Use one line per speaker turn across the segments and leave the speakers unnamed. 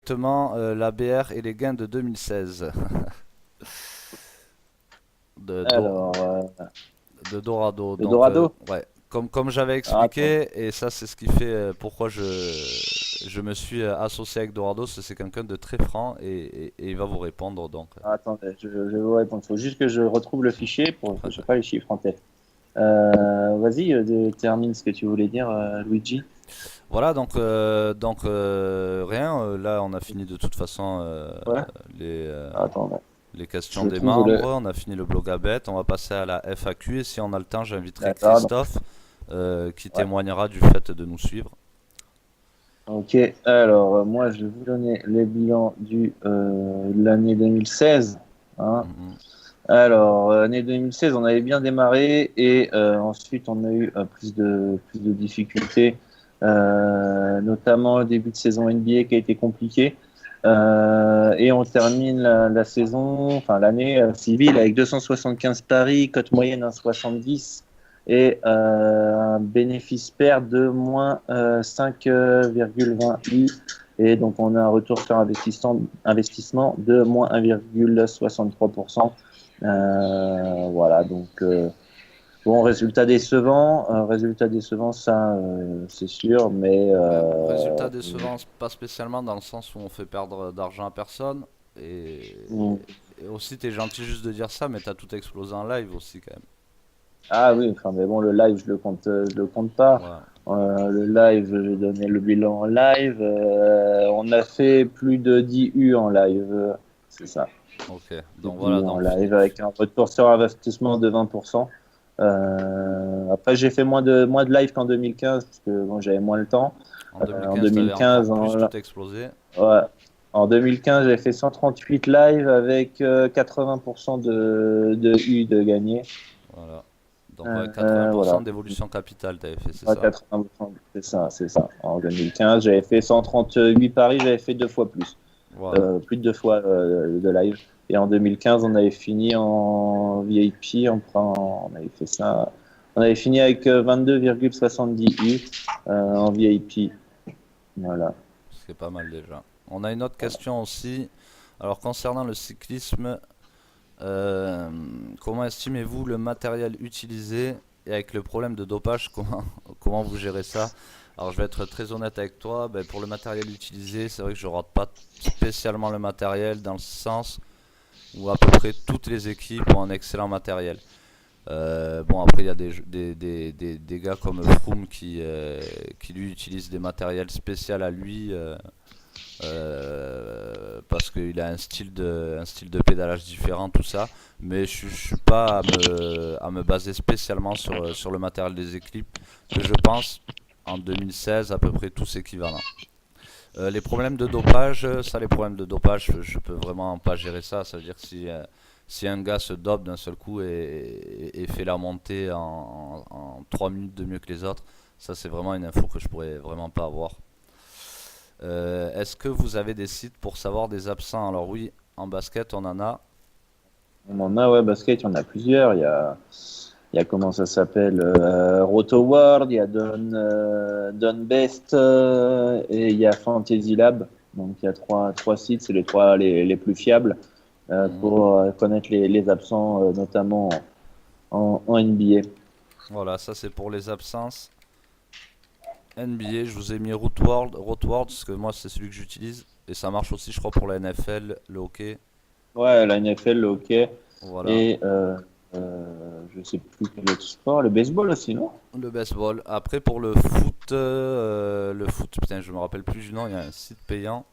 Exactement, l'ABR et les gains de 2016 de, Do-
Alors,
de Dorado.
le
Donc,
Dorado?
ouais, comme j'avais
Ah, attends.
expliqué, et ça c'est ce qui fait pourquoi je me suis associé avec Dorado, c'est quelqu'un de très franc et il va vous répondre. Donc,
Attendez, je vais vous répondre. Il faut juste que je retrouve le fichier pour que je n'ai pas les chiffres en tête. Vas-y, termine ce que tu voulais dire, Luigi.
voilà, rien. Là, on a fini de toute façon
Ouais.
les, euh,
Attends, ouais.
les questions
Je
des
trouve
membres.
le.
On a fini le blog à bête. On va passer à la FAQ. Et si on a le temps, j'inviterai
D'accord.
Christophe qui
Ouais.
témoignera du fait de nous suivre.
Ok. Alors, moi, je vais vous donner les bilans de l'année 2016. Hein.
Mhm.
Alors, année 2016, on avait bien démarré et ensuite on a eu plus de difficultés, notamment le début de saison NBA qui a été compliqué. Et on termine la saison, enfin l'année civile avec 275 paris, cote moyenne 1,70 et un bénéfice perd de moins 5,20 et donc on a un retour sur investissement de moins 1,63%. Voilà, donc bon, résultat décevant, ça c'est sûr, mais
Ouais, résultat décevant, pas spécialement dans le sens où on fait perdre d'argent à personne. Et,
mm.
et aussi, t'es gentil juste de dire ça, mais t'as tout explosé en live aussi quand même.
Ah oui, enfin, mais bon, le live, je le compte pas.
Ouais,
Le live, j'ai donné le bilan en live. On a fait plus de 10 U en live, c'est ça.
ok.
C'est
Donc
10
voilà,
U en
donc
live avec un retour sur investissement de 20%. Après, j'ai fait moins de live qu'en 2015 parce que bon, j'avais moins le temps.
en
En
2015, t'avais encore
2015,
plus tout explosé.
ouais. En 2015, j'ai fait 138 live avec 80% de U de gagné.
Voilà. Donc ouais, 80%
Voilà.
d'évolution capitale, t'avais fait, c'est
Ouais,
ça?
80%, c'est ça, c'est ça. En 2015, j'avais fait 138 paris, j'avais fait deux fois plus.
Voilà.
Plus de deux fois de live. Et en 2015, on avait fini en VIP, on avait fait ça. On avait fini avec 22,70 U en VIP. Voilà.
C'est pas mal déjà. On a une autre question aussi. Alors concernant le cyclisme, euh, comment estimez-vous le matériel utilisé et avec le problème de dopage, comment vous gérez ça? Alors je vais être très honnête avec toi, ben, pour le matériel utilisé, c'est vrai que je rate pas spécialement le matériel dans le sens où à peu près toutes les équipes ont un excellent matériel. Bon après il y a des gars comme Froome qui lui utilisent des matériels spéciaux à lui parce qu'il a un style de pédalage différent, tout ça. Mais je suis pas à me baser spécialement sur le matériel des équipes que je pense en 2016 à peu près tous équivalents. Les problèmes de dopage, les problèmes de dopage, je peux vraiment pas gérer ça. Ça veut dire que si un gars se dope d'un seul coup et fait la montée en 3 minutes de mieux que les autres, ça c'est vraiment une info que je pourrais vraiment pas avoir. Est-ce que vous avez des sites pour savoir des absents? Alors oui, en basket on en a.
On en a, ouais, basket, il y en a plusieurs. Il y a comment ça s'appelle Roto World, il y a Don Best et il y a Fantasy Lab. Donc il y a trois sites, c'est les trois les plus fiables
Mhm.
pour connaître les absents, notamment en NBA.
Voilà, ça c'est pour les absences. NBA, je vous ai mis Rootworld, parce que moi c'est celui que j'utilise. Et ça marche aussi, je crois, pour la NFL, le hockey.
Ouais, la NFL, le hockey
Voilà.
et je sais plus quel autre sport, le baseball aussi, non?
Le baseball. Après, pour le foot, putain, je me rappelle plus du nom, il y a un site payant.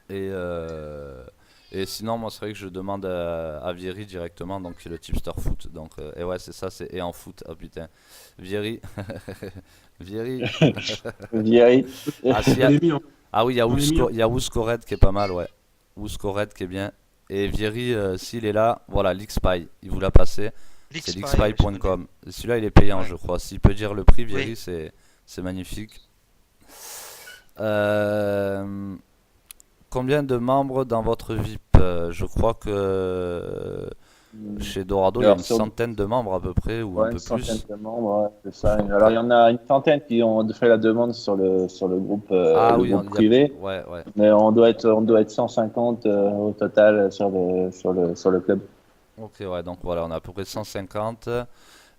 Et, euh, et sinon, moi, c'est vrai que je demande à Vieri directement, donc qui est le tipster foot. Donc, et ouais, c'est ça, c'est et en foot. Oh putain. Vieri. Vieri.
Vieri.
Ah, si,
Je l'ai mis en,
ah oui,
j'en ai mis en.
Il y a Ouskored qui est pas mal, ouais. Ouskored qui est bien. Et Vieri, s'il est là, voilà, l'XPy, il vous l'a passé. C'est
L'Xpy, ouais, je connais.
l'XPy.com. Celui-là, il est payant,
Ouais.
je crois. S'il peut dire le prix,
Oui.
Vieri, c'est magnifique. Euh, Combien de membres dans votre VIP? Je crois que Chez Dorado, il y a
Alors,
une
sur
centaine de membres à peu près, ou un
ouais, une
peu
centaine
plus.
de membres, ouais, c'est ça. Alors, il y en a une centaine qui ont fait la demande
Ah
le
oui,
groupe
il y a...
privé,
Ouais, ouais.
mais on doit être 150 au total sur le club.
Ok, ouais, donc voilà, on a à peu près 150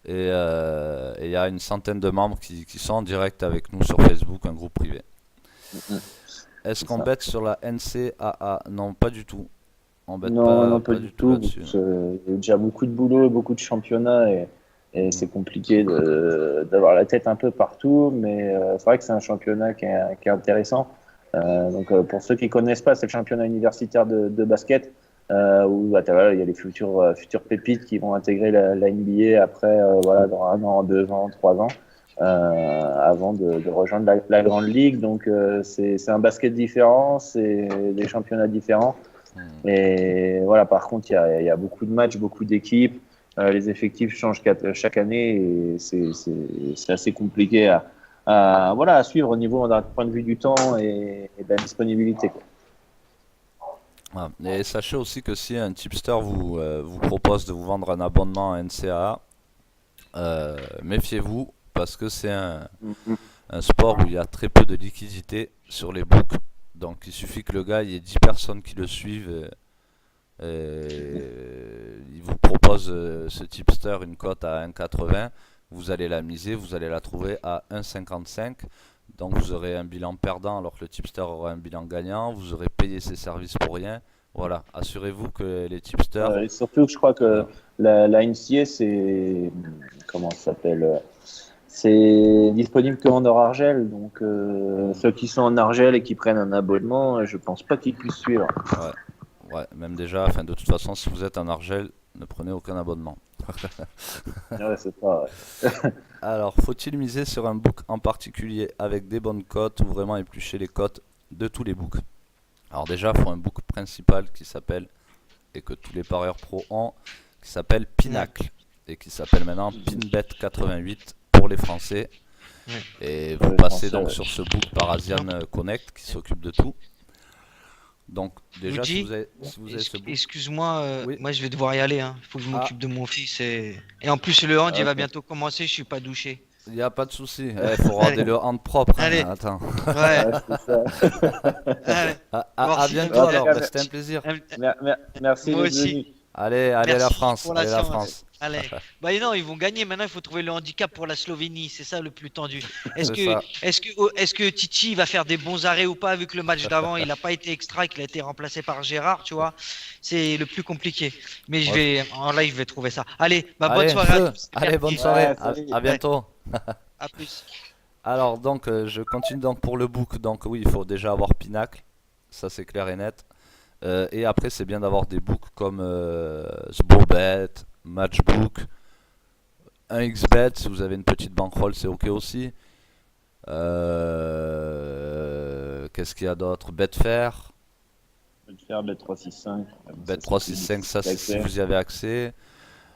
et il y a une centaine de membres qui sont en direct avec nous sur Facebook, un groupe privé.
Mhm,
Est-ce
c'est
qu'on
ça.
bête sur la NCAA? Non, pas du tout. On bête
Non, non, pas
pas
du
du tout
tout,
là-dessus.
parce que il y a déjà beaucoup de boulot, beaucoup de championnats et
Mhm.
c'est compliqué d'avoir la tête un peu partout, mais c'est vrai que c'est un championnat qui est intéressant. Pour ceux qui connaissent pas, c'est le championnat universitaire de basket où bah, voilà, il y a les futurs pépites qui vont intégrer la NBA après, voilà, dans 1 an, 2 ans, 3 ans. Avant de rejoindre la grande ligue. Donc c'est un basket différent, c'est des championnats différents.
Mhm.
Et voilà, par contre, il y a beaucoup de matchs, beaucoup d'équipes. Les effectifs changent chaque année et c'est assez compliqué voilà, à suivre au niveau d'un point de vue du temps et de la disponibilité, quoi.
Voilà. Et sachez aussi que si un tipster vous propose de vous vendre un abonnement à NCAA, méfiez-vous parce que c'est
Mhm.
un sport où il y a très peu de liquidité sur les books. Donc il suffit que le gars, il y ait 10 personnes qui le suivent et il vous propose ce tipster une cote à 1,80. Vous allez la miser, vous allez la trouver à 1,55. Donc vous aurez un bilan perdant alors que le tipster aura un bilan gagnant. Vous aurez payé ses services pour rien. Voilà, assurez-vous que les tipsters...
Et surtout que je crois que
Voilà.
la NCA, c'est comment ça s'appelle? C'est disponible que en Argel, donc ceux qui sont en Argel et qui prennent un abonnement, je pense pas qu'ils puissent suivre.
Ouais, ouais, même déjà, enfin de toute façon, si vous êtes en Argel, ne prenez aucun abonnement.
Ouais, c'est ça. Ouais.
Alors, faut-il miser sur un book en particulier avec des bonnes cotes ou vraiment éplucher les cotes de tous les books? Alors déjà, il faut un book principal qui s'appelle, et que tous les parieurs pro ont, qui s'appelle
Pinacle.
Pinacle, et qui s'appelle maintenant Pinbet88 pour les Français.
Ouais.
Et
Pour
vous
les
passez
Français,
donc
ouais.
sur ce book par Asian
Donc,
Connect qui s'occupe de tout. Donc déjà,
Luigi,
si vous avez ce book...
excuse-moi,
Oui.
moi je vais devoir y aller, hein. Il faut que je
Ah,
m'occupe de mon fils et en plus le hand il va
Ok.
bientôt commencer, je suis pas douché.
il n'y a pas de souci. Il faut regarder
Allez,
le hand propre, hein.
allez,
Attends.
ouais,
Ouais, c'est ça.
allez. Voir
À
si
bientôt
En tout
alors,
cas,
bah, c'était un plaisir.
merci
Moi
d'être
aussi.
venu.
Allez, allez la
Merci
France,
pour la
allez la
séance.
France.
Allez. Bah non, ils vont gagner. Maintenant, il faut trouver le handicap pour la Slovénie. C'est ça le plus tendu. Est-ce
C'est
que,
ça.
est-ce que Titi va faire des bons arrêts ou pas, vu que le match d'avant, il n'a pas été extra, qu'il a été remplacé par Gérard, tu vois. C'est le plus compliqué. Mais
Ouais.
en live, je vais trouver ça. Allez, bah bonne
Allez,
soirée à
feu.
tous.
Allez, bonne soirée.
Ouais, salut.
À
Ouais,
bientôt.
à plus.
Alors donc, je continue donc pour le book. Donc oui, il faut déjà avoir Pinacle, ça c'est clair et net. Et après, c'est bien d'avoir des books comme Sbobet, Matchbook, 1xBet. Si vous avez une petite bankroll, c'est ok aussi. Qu'est-ce qu'il y a d'autre? Betfair,
Je vais te faire Bet365. Ça, c'est plus
Bet365, ça
difficile
c'est si
d'accès.
vous y avez accès.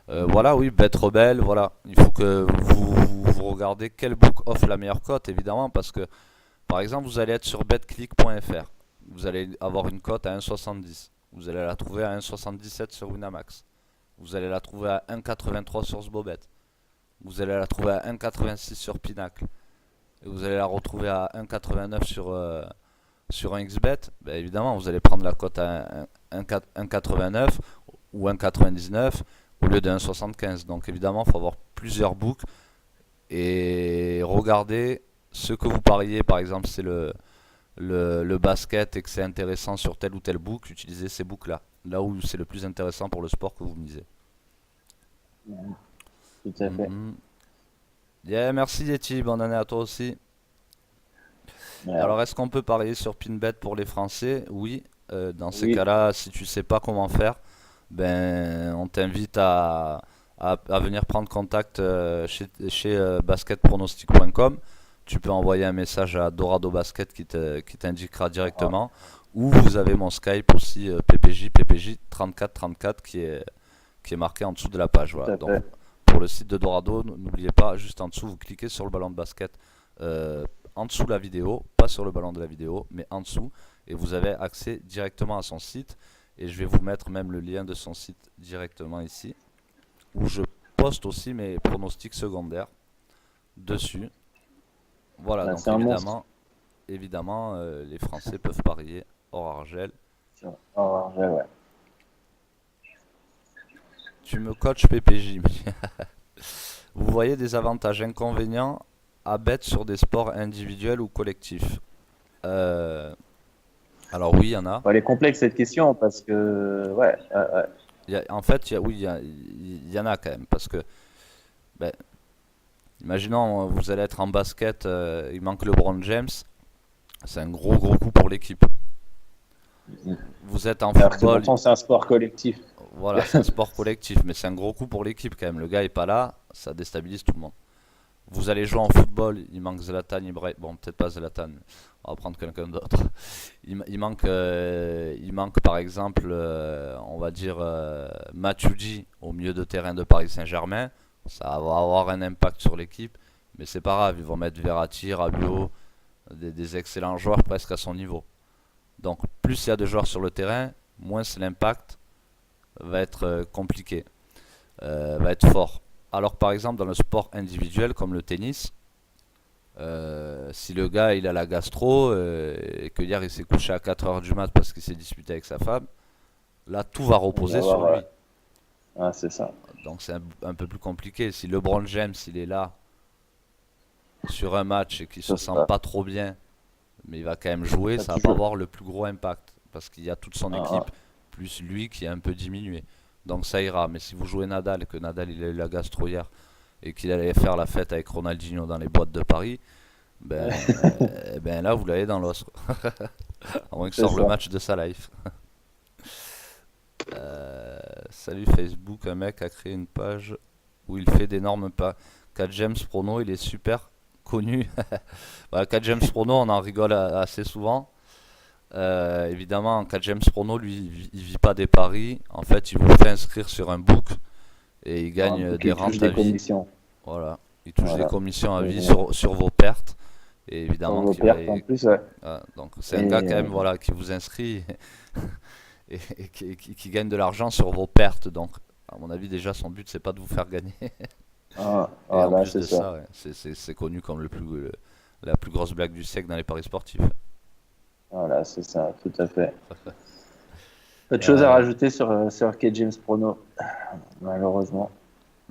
Voilà, oui, Bet Rebelle, voilà. Il faut que vous regardez quel book offre la meilleure cote, évidemment, parce que par exemple, vous allez être sur betclick.fr. Vous allez avoir une cote à 1,70. Vous allez la trouver à 1,77 sur Winamax. Vous allez la trouver à 1,83 sur Sbobet. Vous allez la trouver à 1,86 sur Pinacle. Et vous allez la retrouver à 1,89 sur un XBet. Ben évidemment, vous allez prendre la cote à 1,89 ou 1,99 au lieu de 1,75. Donc évidemment, il faut avoir plusieurs books et regarder ce que vous pariez. Par exemple, c'est le basket et que c'est intéressant sur tel ou tel book, utilisez ces books là. Là où c'est le plus intéressant pour le sport que vous misez.
Tout à fait.
Mhm. Yeah, merci Yeti, bonne année à toi aussi.
Voilà.
Alors, est-ce qu'on peut parier sur Pinbet pour les Français? Oui. Dans ces
Oui,
cas-là, si tu sais pas comment faire, ben, on t'invite à venir prendre contact chez basketpronostic.com. Tu peux envoyer un message à Dorado Basket qui t'indiquera
ah,
directement. Ou vous avez mon Skype aussi, PPJ 3434 qui est marqué en dessous de la page.
tout
Voilà.
à
Donc,
fait.
pour le site de Dorado, n'oubliez pas, juste en dessous, vous cliquez sur le ballon de basket en dessous de la vidéo, pas sur le ballon de la vidéo, mais en dessous, et vous avez accès directement à son site. Et je vais vous mettre même le lien de son site directement ici, où je poste aussi mes pronostics secondaires dessus. Voilà,
Ouais,
donc
c'est un monstre.
évidemment, les Français peuvent parier hors argel.
Oh, ouais, ouais.
Tu me coaches PPJ. Vous voyez des avantages inconvénients à bet sur des sports individuels ou collectifs? Euh, alors oui, il y en a.
Elle est complexe cette question parce que, ouais, ouais.
En fait, oui, il y en a quand même. Parce que, ben, imaginons, vous allez être en basket, il manque LeBron James. C'est un gros gros coup pour l'équipe. Vous êtes en
Alors que
football,
pourtant, c'est un sport collectif.
voilà, c'est un sport collectif, mais c'est un gros coup pour l'équipe quand même. Le gars est pas là, ça déstabilise tout le monde. Vous allez jouer en football, il manque Zlatan Ibrahimovic. Bon, peut-être pas Zlatan, on va prendre quelqu'un d'autre. Il manque par exemple, on va dire Matuidi au milieu de terrain de Paris Saint-Germain. Ça va avoir un impact sur l'équipe, mais c'est pas grave, ils vont mettre Verratti, Rabiot, des excellents joueurs presque à son niveau. Donc plus il y a de joueurs sur le terrain, moins l'impact va être compliqué, va être fort. Alors par exemple dans le sport individuel comme le tennis, si le gars il a la gastro et que hier il s'est couché à 4 heures du mat parce qu'il s'est disputé avec sa femme, là tout va
Il va y
reposer sur
avoir,
lui.
c'est ça.
Donc c'est un peu plus compliqué. Si LeBron James il est là sur un match et qu'il se
Ça,
sent
ça,
pas trop bien, mais il va quand même jouer,
ça,
ça va
tu
pas
joues.
avoir le plus gros impact parce qu'il y a toute son
Ah,
équipe plus lui qui est un peu diminué. Donc ça ira. Mais si vous jouez Nadal et que Nadal il a eu la gastro hier et qu'il allait faire la fête avec Ronaldinho dans les boîtes de Paris,
ah.
ben là vous l'avez dans l'os. À moins qu'il
C'est
sorte le
ça.
match de sa life. Salut Facebook, un mec a créé une page où il fait d'énormes pas. 4 James Prono, il est super connu. Voilà, 4 James Prono, on en rigole assez souvent. Évidemment, 4 James Prono, lui, il vit pas des paris. En fait, il vous fait inscrire sur un book et il
Un
gagne
bouc
des
qui touche
rentes à
des
vie.
commissions.
Voilà, il touche des
Voilà.
commissions à vie
Et
sur vos pertes. Et
sur
évidemment,
vos pertes en plus, ouais.
donc c'est un gars
Et
quand même voilà, qui vous inscrit et qui gagne de l'argent sur vos pertes. Donc, à mon avis, déjà, son but, c'est pas de vous faire gagner. Et en
Là,
plus
c'est
de
ça.
ça, ouais, c'est connu comme la plus grosse blague du siècle dans les paris sportifs.
Voilà, c'est ça, tout à fait. Pas de choses à
Euh,
rajouter sur K. James Prono, malheureusement.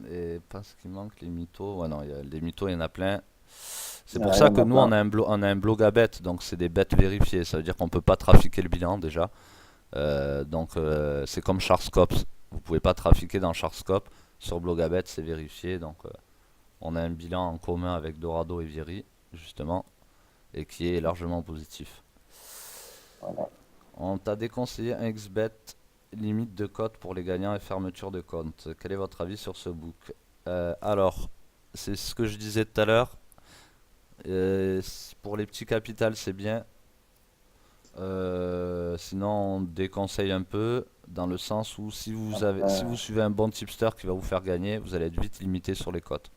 et parce qu'il manque les mythos. Ouais, non, les mythos, il y en a plein. C'est pour
Il y
ça
en
que
a
nous,
plein.
on a un blog à bêtes. Donc, c'est des bêtes vérifiées. Ça veut dire qu'on peut pas trafiquer le bilan déjà. Donc, c'est comme Sharkscope. Vous pouvez pas trafiquer dans Sharkscope. Sur Blogabet, c'est vérifié. Donc, on a un bilan en commun avec Dorado et Vieri, justement, et qui est largement positif.
Voilà.
On t'a déconseillé un XBet, limite de cote pour les gagnants et fermeture de compte. Quel est votre avis sur ce book? Alors, c'est ce que je disais tout à l'heure. Pour les petits capitals, c'est bien. Sinon, on déconseille un peu dans le sens où si vous suivez un bon tipster qui va vous faire gagner, vous allez être vite limité sur les cotes.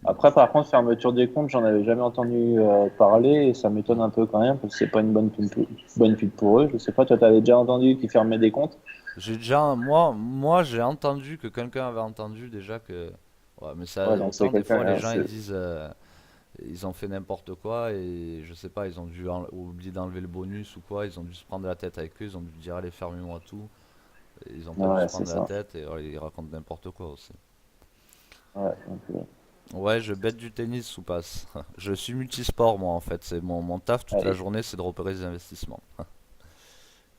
Après, par contre, fermeture des comptes, j'en avais jamais entendu parler et ça m'étonne un peu quand même parce que c'est pas une bonne pub pour eux. Je sais pas, toi, t'avais déjà entendu qu'ils fermaient des comptes?
Moi, j'ai entendu que quelqu'un avait entendu déjà que. Ouais, mais ça,
Ouais, donc c'est
autant des
quelqu'un.
fois les gens ils disent, ils ont fait n'importe quoi et je sais pas, ils ont dû oublier d'enlever le bonus ou quoi, ils ont dû se prendre la tête avec eux, ils ont dû dire allez fermez-moi tout. Et ils ont pas dû
Ouais,
se
c'est
prendre la
ça.
tête et ils racontent n'importe quoi aussi.
Ouais, donc,
Ouais, je bête du tennis sous passe. Je suis multisport moi en fait, c'est mon taf toute la
allez.
journée, c'est de repérer des investissements.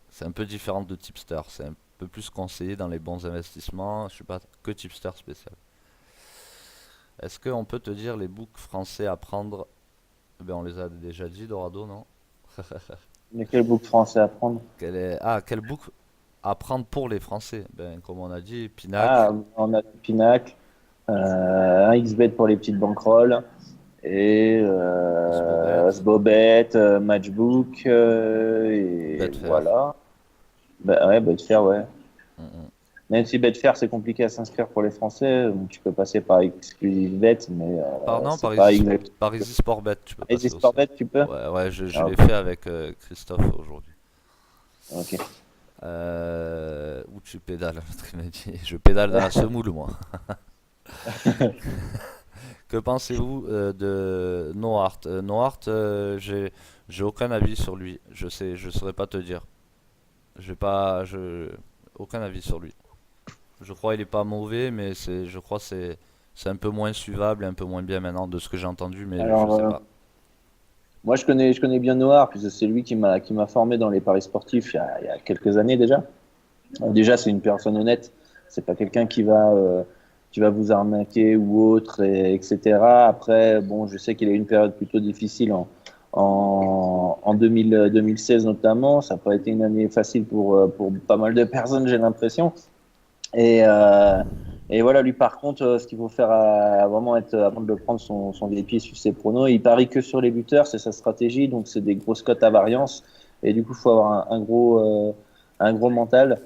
C'est un peu différent de tipster, c'est un peu plus conseillé dans les bons investissements, je suis pas que tipster spécial. Est-ce qu'on peut te dire les books français à prendre? Eh ben, on les a déjà dit, Dorado, non?
Mais quel book français à prendre?
Quel book à prendre pour les Français? Ben, comme on a dit, Pinacle,
Ah, on a Pinacle, un XBet pour les petites bankrolls et
Sbobet,
Sbobet, Matchbook et
Betfair.
voilà. Bah, ouais, Betfair, ouais.
Mm, mm.
Même si Betfair, c'est compliqué à s'inscrire pour les Français, donc tu peux passer par Exclusivebet, mais
Non,
c'est pas exact.
Par Easy Sportbet, tu peux
Et
passer aussi.
Sportbet, tu peux?
Ouais, ouais, je
Ah,
l'ai
ok.
fait avec Christophe aujourd'hui.
Ok.
Où tu pédales, l'autre il m'a dit. Je pédale dans la semoule, moi. Que pensez-vous de Nohart? Nohart, j'ai aucun avis sur lui. Je saurais pas te dire. J'ai pas, je, aucun avis sur lui. Je crois il est pas mauvais, mais je crois c'est un peu moins suivable et un peu moins bien maintenant de ce que j'ai entendu, mais je
Alors,
sais pas.
moi, je connais bien Noir, puisque c'est lui qui m'a formé dans les paris sportifs il y a quelques années déjà. Déjà, c'est une personne honnête. C'est pas quelqu'un qui va vous arnaquer ou autre, etc. Après, bon, je sais qu'il a eu une période plutôt difficile en 2016 notamment. Ça n'a pas été une année facile pour pas mal de personnes, j'ai l'impression. Et, euh, et voilà, lui par contre, ce qu'il faut faire vraiment être, avant de le prendre son pied sur ses pronos, il parie que sur les buteurs, c'est sa stratégie, donc c'est des grosses cotes à variance. Et du coup, il faut avoir un gros mental.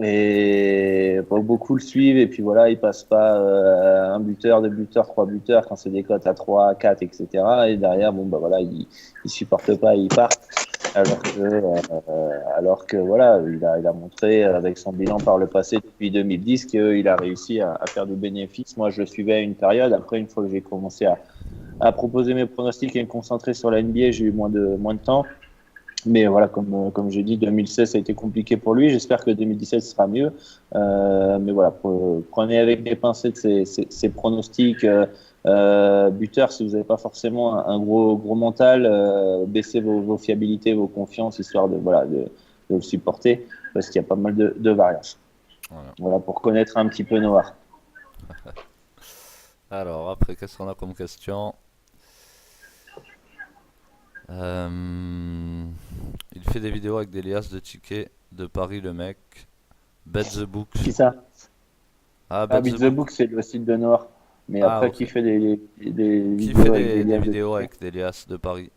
Et beaucoup le suivent, et puis voilà, il passe pas un buteur, deux buteurs, trois buteurs quand c'est des cotes à 3, 4, etc. Et derrière, bon, bah voilà, il supporte pas, il part. Alors que voilà, il a montré avec son bilan par le passé depuis 2010 qu'il a réussi à faire du bénéfice. Moi, je le suivais à une période. Après, une fois que j'ai commencé à proposer mes pronostics et me concentrer sur la NBA, j'ai eu moins de temps. Mais voilà, comme j'ai dit, 2016 ça a été compliqué pour lui. J'espère que 2017 sera mieux. Mais voilà, prenez avec des pincettes ces pronostics. Buteurs, si vous n'avez pas forcément un gros mental, baissez vos fiabilités, vos confiances, histoire de le supporter, parce qu'il y a pas mal de variances.
Voilà.
Voilà, pour connaître un petit peu Noir.
Alors, après, qu'est-ce qu'on a comme question? Euh, Il fait des vidéos avec des liasses de tickets de Paris, le mec. Bet the Book.
Qui ça?
Ah,
Ah,
Bet
Beat
the
the
Book.
Book, c'est le site de Noir. Mais
Ah,
après,
ok.
qui fait des
Qui fait
vidéos avec des
des
liens de
vidéos
tickets?
avec des liasses de Paris?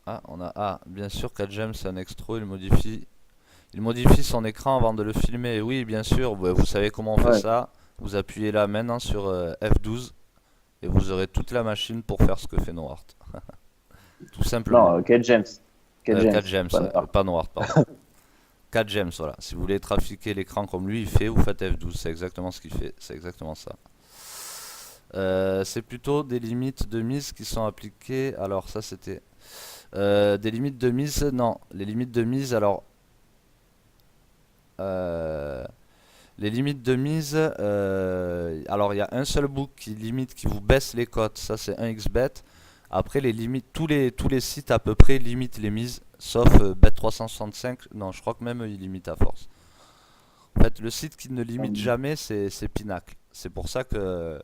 Ah, bien sûr, 4 James, c'est un extro, il modifie son écran avant de le filmer. Oui, bien sûr, vous savez comment on fait
Ouais.
ça. Vous appuyez là maintenant sur F12 et vous aurez toute la machine pour faire ce que fait Noart. Tout simplement.
Non, Kate James. Kate James,
4 James,
pas Noir.
pas Noart, pardon. 4 James, voilà. Si vous voulez trafiquer l'écran comme lui il fait, vous faites F12. C'est exactement ce qu'il fait. C'est exactement ça. C'est plutôt des limites de mise qui sont appliquées. Alors, ça c'était. Des limites de mise, non. Les limites de mise, alors. euh, Les limites de mise, alors il y a un seul book qui vous baisse les cotes, ça c'est 1xBet. Après les limites, tous les sites à peu près limitent les mises, sauf Bet365, non je crois que même il limite à force. En fait le site qui ne limite jamais c'est Pinacle. C'est pour ça que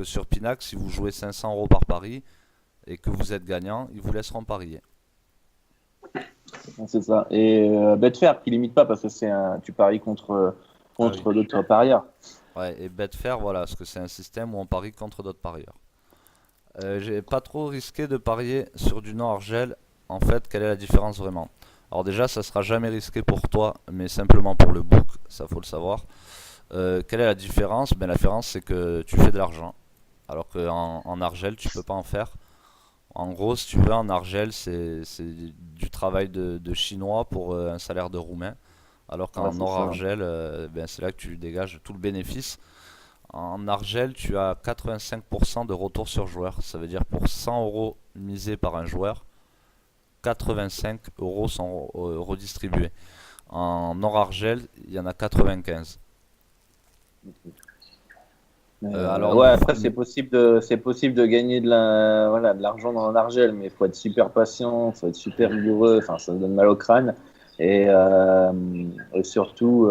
sur Pinacle, si vous jouez 500 € par pari et que vous êtes gagnant, ils vous laisseront parier.
C'est ça. Et Betfair qui limite pas parce que tu paries contre,
Ah oui.
contre d'autres parieurs.
Ouais, et Betfair, voilà, parce que c'est un système où on parie contre d'autres parieurs. J'ai pas trop risqué de parier sur du non-argel. En fait, quelle est la différence vraiment? Alors déjà, ça sera jamais risqué pour toi, mais simplement pour le book, ça faut le savoir. Quelle est la différence? Ben, la différence, c'est que tu fais de l'argent, alors qu'en argel, tu peux pas en faire. En gros, si tu veux, en argel, c'est du travail de chinois pour un salaire de roumain. Alors
Ouais,
qu'en
c'est
or
ça.
argel, ben, c'est là que tu dégages tout le bénéfice. En argel, tu as 85% de retour sur joueur. Ça veut dire pour 100 € misés par un joueur, 85 € sont redistribués. En or argel, il y en a 95.
Mais,
Alors,
ouais, après c'est possible de gagner de l'argent dans l'argel, mais il faut être super patient, il faut être super rigoureux. Enfin, ça donne mal au crâne. Et surtout,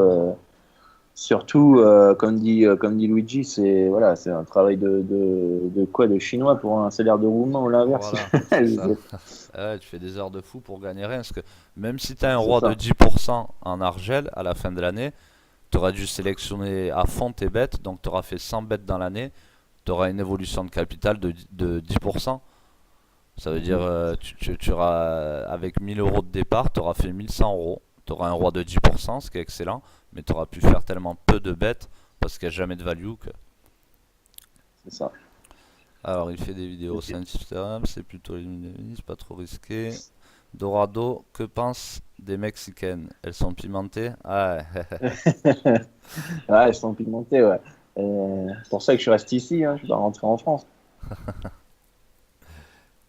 comme dit Luigi, c'est un travail de quoi, de chinois pour un salaire de roumain ou l'inverse.
voilà, c'est
Je
ça.
sais.
Ah ouais, tu fais des heures de fou pour gagner rien. Parce que même si tu as un
C'est
roi de
ça,
10% en argel à la fin de l'année, tu auras dû sélectionner à fond tes bêtes. Donc tu auras fait 100 bêtes dans l'année. Tu auras une évolution de capital de 10%. Ça veut dire tu auras avec 1000 € de départ, tu auras fait 1100 €. Tu auras un roi de 10%, ce qui est excellent. Mais tu auras pu faire tellement peu de bêtes parce qu'il n'y a jamais de value que.
c'est ça.
Alors il fait des vidéos
Ok.
scientifiques, c'est plutôt limite, pas trop risqué. Dorado, que pensent des Mexicaines? Elles sont pimentées? Ah,
Ouais, elles sont pigmentées, ouais. C'est pour ça que je reste ici, hein, je dois rentrer en France.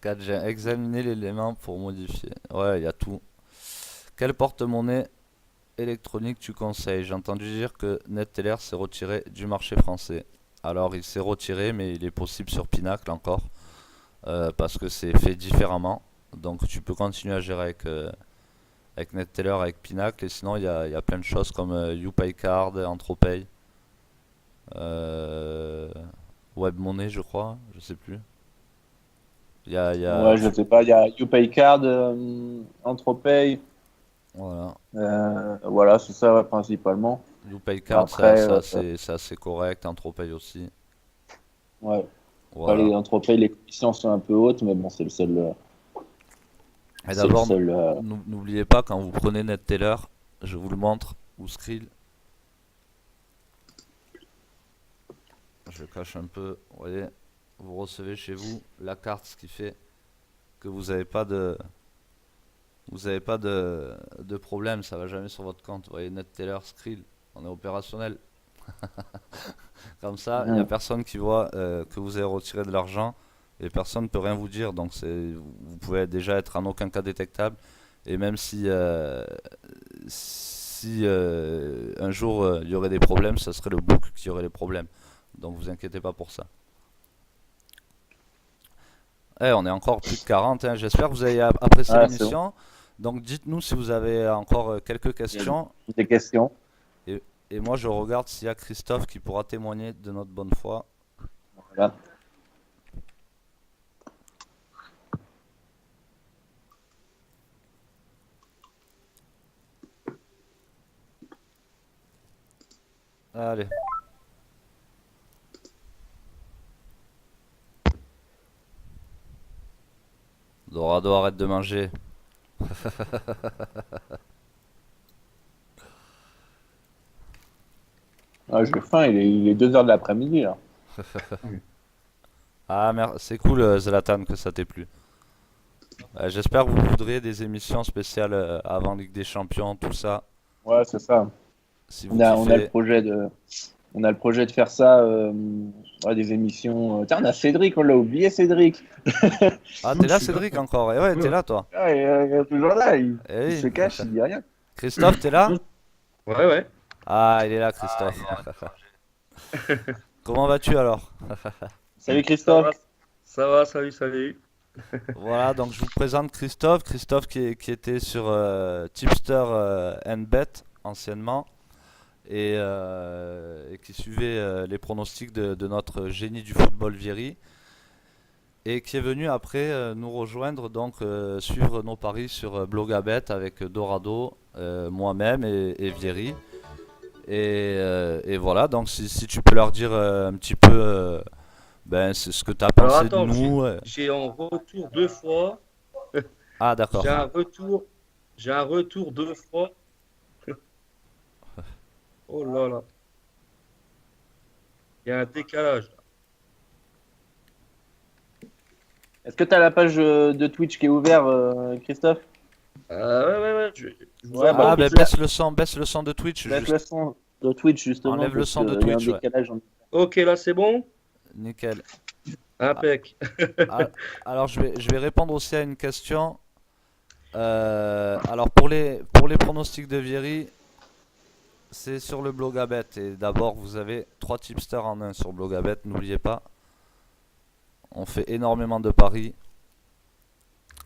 4, j'ai examiné l'élément pour modifier. Ouais, il y a tout. Quel porte-monnaie électronique tu conseilles? J'ai entendu dire que NetTeller s'est retiré du marché français. Alors, il s'est retiré, mais il est possible sur Pinacle encore, parce que c'est fait différemment. Donc, tu peux continuer à gérer avec NetTeller, avec Pinacle, et sinon, il y a plein de choses comme UPayCard, Entropay, euh, WebMoney, je crois, je sais plus.
Ouais, je sais pas, il y a UPayCard, Entropay,
Voilà.
voilà, c'est ça ouais, principalement.
UPayCard,
Après,
c'est assez correct, Entropay aussi.
ouais, après,
Voilà.
les Entropay, les commissions sont un peu hautes, mais bon,
Et
c'est le
d'abord,
seul.
n'oubliez pas quand vous prenez NetTeller, je vous le montre, ou Skrill, je cache un peu, vous voyez, vous recevez chez vous la carte, ce qui fait que vous avez pas de problème, ça va jamais sur votre compte. Vous voyez, NetTeller, Skrill, on est opérationnel. Comme ça, il n'y a
Mhm.
personne qui voit que vous avez retiré de l'argent et personne ne peut rien vous dire. Donc vous pouvez déjà être en aucun cas détectable. Et même si un jour il y aurait des problèmes, ce serait le book qui aurait les problèmes. Donc vous inquiétez pas pour ça. Eh, on est encore plus de 40, hein. J'espère que vous avez apprécié
Ouais, c'est bon.
l'émission. Donc dites-nous si vous avez encore quelques
Il y a
questions.
des questions.
Et, et moi je regarde s'il y a Christophe qui pourra témoigner de notre bonne foi.
Voilà.
Allez. Dorado, arrête de manger.
Ah, j'ai faim, il est 2 heures de l'après-midi là.
Ah merde, c'est cool Zlatan que ça t'ait plu. J'espère que vous voudrez des émissions spéciales avant Ligue des Champions, tout ça,
Ouais, c'est ça.
si vous
On a
kiffez.
le projet de faire ça, ouais, des émissions. Tiens, on a Cédric, on l'a oublié, Cédric.
Ah, t'es
Je
là
suis là.
Cédric encore? Eh ouais, t'es là toi.
Ah, il est toujours là, il
Eh
se
oui.
cache, il dit rien.
Christophe, t'es là?
Ouais, ouais.
Ah, il est là Christophe. Comment vas-tu alors?
Salut
Ça
Christophe.
va, ça va, salut, salut.
Voilà, donc je vous présente Christophe. Christophe qui était sur Tipster Bet anciennement et qui suivait les pronostics de notre génie du football Vieri et qui est venu après nous rejoindre, donc suivre nos paris sur Blogabet avec Dorado, moi-même et Vieri. Et voilà, donc si tu peux leur dire un petit peu ben, c'est ce que tu as
Alors
pensé de
attends,
nous.
j'ai en retour 2 fois.
Ah, d'accord.
J'ai un retour, j'ai un retour 2 fois. Oh là là, il y a un décalage.
Est-ce que tu as la page de Twitch qui est ouverte, Christophe?
Ouais, ouais, ouais, je vous
Ouais, bah,
Ah,
entends.
ben
écoute, là,
baisse le son de Twitch,
laisse
juste.
le son de Twitch justement
Enlève le
parce
son de
qu'il y a un
Twitch, ouais.
décalage.
Ok, là c'est bon?
Nickel. Ah,
Impec.
ah, alors, je vais répondre aussi à une question. Alors, pour les pronostics de Vieri, c'est sur le Blogabet. Et d'abord, vous avez 3 tipsters en un sur Blogabet, n'oubliez pas. On fait énormément de paris.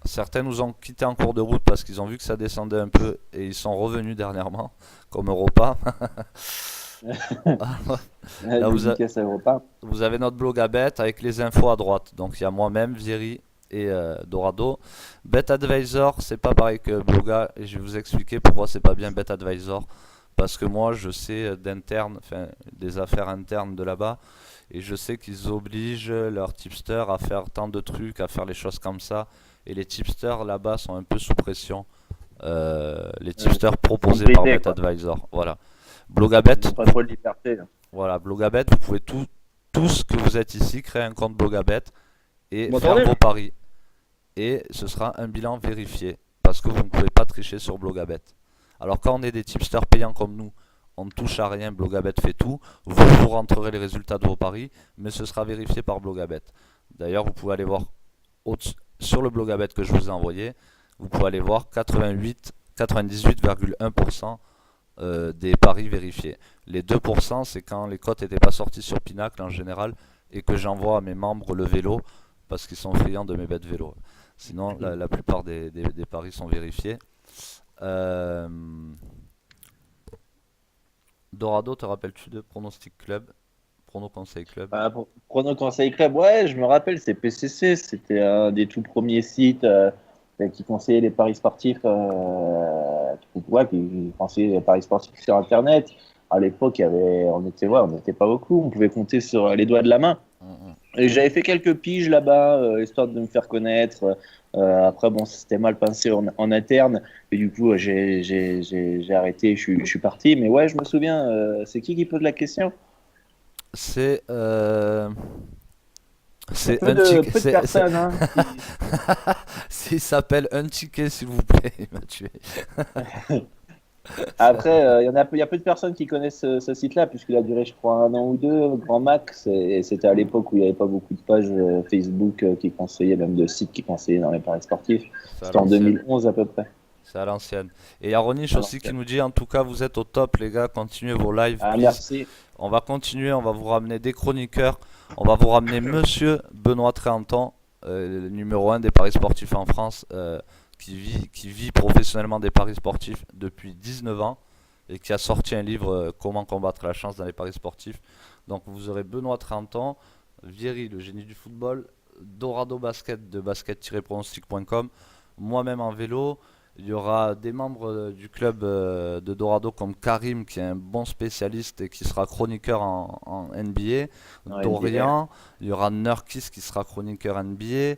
Certains nous ont quittés en cours de route parce qu'ils ont vu que ça descendait un peu et ils sont revenus dernièrement, comme Europa. Là,
Dédicace à Europa.
vous avez notre blog à bet avec les infos à droite. Donc il y a moi-même, Vieri et Dorado. Bet Advisor, c'est pas pareil que Bloga et je vais vous expliquer pourquoi c'est pas bien Bet Advisor. Parce que moi je sais d'interne, enfin des affaires internes de là-bas et je sais qu'ils obligent leurs tipsters à faire tant de trucs, à faire les choses comme ça. Et les tipsters là-bas sont un peu sous pression. Les tipsters proposés par
bridés,
Bet
quoi.
Advisor. Voilà. Blogabet,
Ils n'ont pas trop de liberté, là.
voilà, Blogabet, vous pouvez tous que vous êtes ici créer un compte Blogabet et
Vous
faire
m'entendez?
vos paris. Et ce sera un bilan vérifié. Parce parce que vous ne pouvez pas tricher sur Blogabet. Alors quand on est des tipsters payants comme nous, on ne touche à rien, Blogabet fait tout. Vous rentrerez les résultats de vos paris, mais ce sera vérifié par Blogabet. D'ailleurs, vous pouvez aller voir sur le Blogabet que je vous ai envoyé, vous pouvez aller voir 98,1% des paris vérifiés. Les 2%, c'est quand les cotes n'étaient pas sorties sur Pinacle en général et que j'envoie à mes membres le vélo parce qu'ils sont friands de mes bêtes vélo. Sinon, la plupart des paris sont vérifiés. Dorado, te rappelles-tu de Pronostic Club, Prono Conseil Club?
Pour Chrono Conseil Club, ouais, je me rappelle, c'est PCC, c'était un des tout premiers sites qui conseillait les paris sportifs, qui conseillait les paris sportifs sur Internet. À l'époque, on n'était pas beaucoup, on pouvait compter sur les doigts de la main. Et j'avais fait quelques piges là-bas, histoire de me faire connaître. Après, bon, c'était mal passé en interne, et du coup, j'ai arrêté, je suis parti. Mais ouais, je me souviens, c'est qui pose la question?
C'est
Peu de personnes, hein,
S'il s'appelle un ticket, s'il vous plaît, il m'a tué.
Après, il y a peu de personnes qui connaissent ce site-là, puisqu'il a duré, je crois, 1 an ou 2, grand max. Et c'était à l'époque où il n'y avait pas beaucoup de pages Facebook qui conseillaient, même de sites qui conseillaient dans les paris sportifs.
C'est à
C'était en
l'ancienne.
2011 à peu près.
C'est à l'ancienne. Et il y a Ronich
À
aussi qui
l'ancienne.
nous dit en tout cas, vous êtes au top, les gars, continuez vos lives,
Ah,
please.
merci.
On va continuer, on va vous ramener des chroniqueurs, on va vous ramener Monsieur Benoît Tréanton, le numéro 1 des paris sportifs en France, qui vit professionnellement des paris sportifs depuis 19 ans et qui a sorti un livre Comment combattre la chance dans les paris sportifs. Donc vous aurez Benoît Tréanton, Vieri, le génie du football, Dorado Basket de basket-pronostic.com, moi-même en vélo. Il y aura des membres du club de Dorado comme Karim qui est un bon spécialiste et qui sera chroniqueur en NBA.
En
Dorian, il y aura Nurkis qui sera chroniqueur NBA.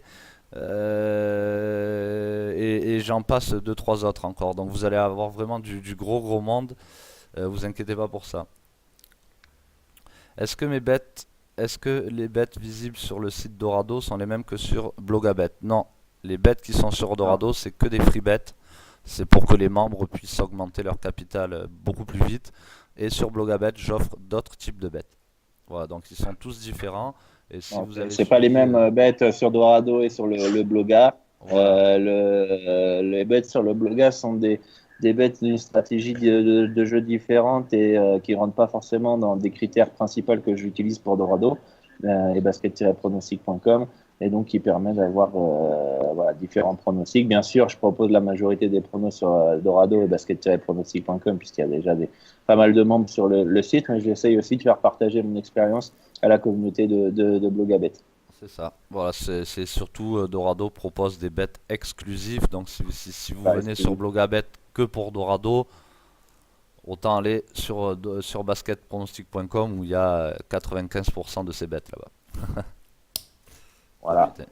Et j'en passe 2-3 autres encore. Donc vous allez avoir vraiment du gros monde. Vous inquiétez pas pour ça. Est-ce que les bets visibles sur le site Dorado sont les mêmes que sur Blogabet? Non. Les bets qui sont sur Dorado, c'est que des free bets. C'est pour que les membres puissent augmenter leur capital beaucoup plus vite. Et sur Blogabet, j'offre d'autres types de bets. Voilà, donc ils sont tous différents. Et si
Donc,
vous avez
c'est pas les
suivi,
mêmes bets sur Dorado et sur le Bloga.
voilà.
Les bets sur le Bloga sont des bets d'une stratégie de jeu différente et qui ne rentrent pas forcément dans des critères principaux que j'utilise pour Dorado et basket-pronostic.com, et donc qui permet d'avoir voilà, différents pronostics. Bien sûr, je propose la majorité des pronos sur Dorado et basket-pronostic.com puisqu'il y a déjà pas mal de membres sur le site, mais j'essaye aussi de faire partager mon expérience à la communauté de Blogabet.
C'est ça. Voilà, c'est surtout Dorado propose des bets exclusives. Donc si vous
Bah,
venez sur Blogabet que pour Dorado, autant aller sur basketpronostic.com où il y a 95% de ces bets là-bas.
Voilà.
Putain.